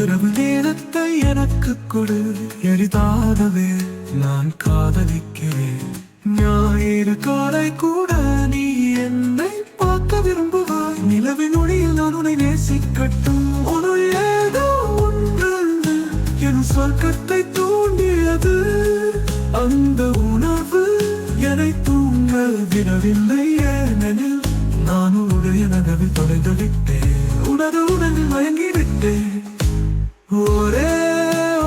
இரவு நேரத்தை எனக்கு கொடு, எளிதாகவே நான் காதலிக்கிறேன். ஞாயிறு காலை கூட நீ என்னை பார்க்க விரும்புவாய். நிலவின் ஒளியில் நான் உன்னை நேசிக்கட்டும். ஒரு ஏதோ ஒன்று என் சொர்க்கத்தை தூண்டியது. அந்த உணர்வு என்னை தூங்க விடவில்லை, ஏனெனில் நான் உன்னுடைய நகவில் தொலைந்து விட்டேன். உனது உடலில் மயங்கிவிட்டேன். ஒரே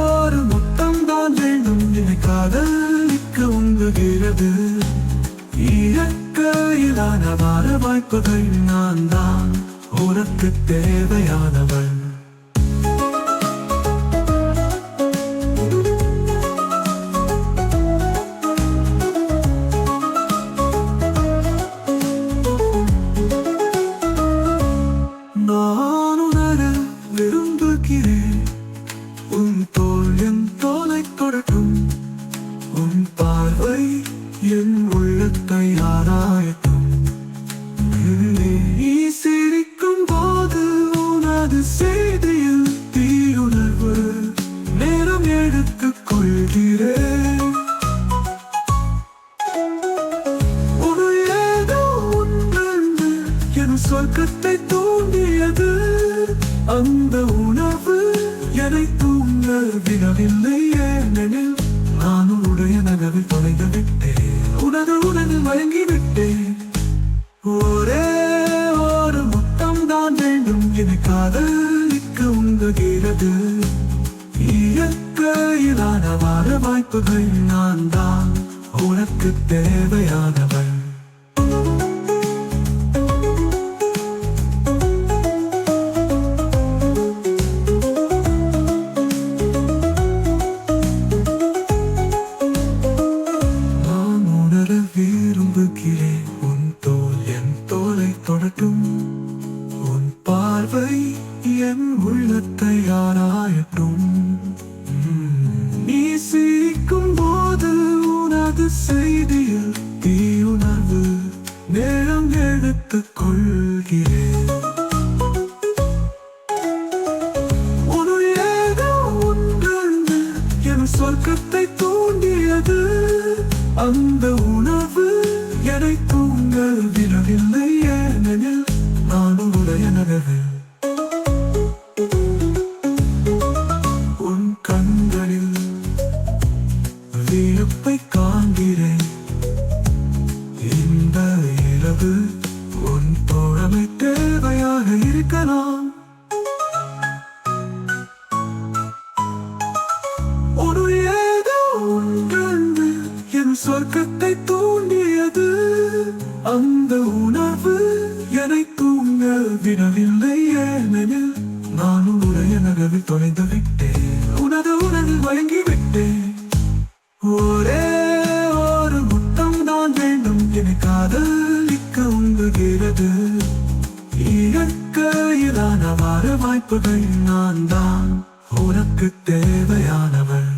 ஒரு முத்தம் தான் வேண்டும், என்னை காதலிக்க உந்துகிறது. இயற்கையிலான வார வாய்ப்புகள் நான் தான் உனக்கு தேவையானவள். நான் உணர விரும்புகிறேன், உன் தோள் என் தோலை தொடட்டும். உன் பார்வை என் உள்ளத்தை ஆராயட்டும். நீ சிரிக்கும் போது உனது செய்தியில் தீயுணர்வு நேரம் எடுத்துக் கொள்கிறேன். ஒரு ஏதோ ஒன்று என் சொர்க்கத்தை தூண்டியது. அந்த உணவு என்னை தூங்க விடவில்லை, ஏனெனில் நான் உன்னுடைய நகவில் தொலைந்து விட்டேன். உனது உடலில் மயங்கிவிட்டேன். ஒரே ஒரு முத்தம் தான் வேண்டும், என்னை காதலிக்க உந்துகிறது. இயற்கையிலான வார வாய்ப்புகள் நான் தான் உனக்கு தேவையானவள். விரும்புகிறேன், உன் தோள் என் தோலை தொடட்டும். உன் பார்வை என் உள்ளத்தை ஆராயட்டும். நீ சிரிக்கும் போது உனது செய்தியில் தீயுணர்வு நேரம் எடுத்துக் கொள்கிறேன். ஒரு ஏதோ ஒன்று என் சொர்க்கத்தை தூண்டியது. அந்த உணவு என்னை தூங்க விடவில்லை, ஏனெனில் நான் உன்னுடைய நகவில். உன் கண்களில் வியப்பை காண்கிறேன். இந்த இரவு உன் தோழமை தேவையாக இருக்கலாம். ஒரு ஏதோ ஒன்று என் சொர்க்கத்தை தூண்டியது. அந்த உணவு என்னை தூங்க விடவில்லை, ஏனெனில் நான் உன்னுடைய நகவில் தொலைந்து விட்டேன். உனது உடலில் மயங்கிவிட்டேன். ஒரே ஒரு முத்தம் தான் வேண்டும், என்னை காதலிக்க உந்துகிறது. இயற்கையிலான வார வாய்ப்புகள் நான் தான் உனக்கு தேவையானவள்.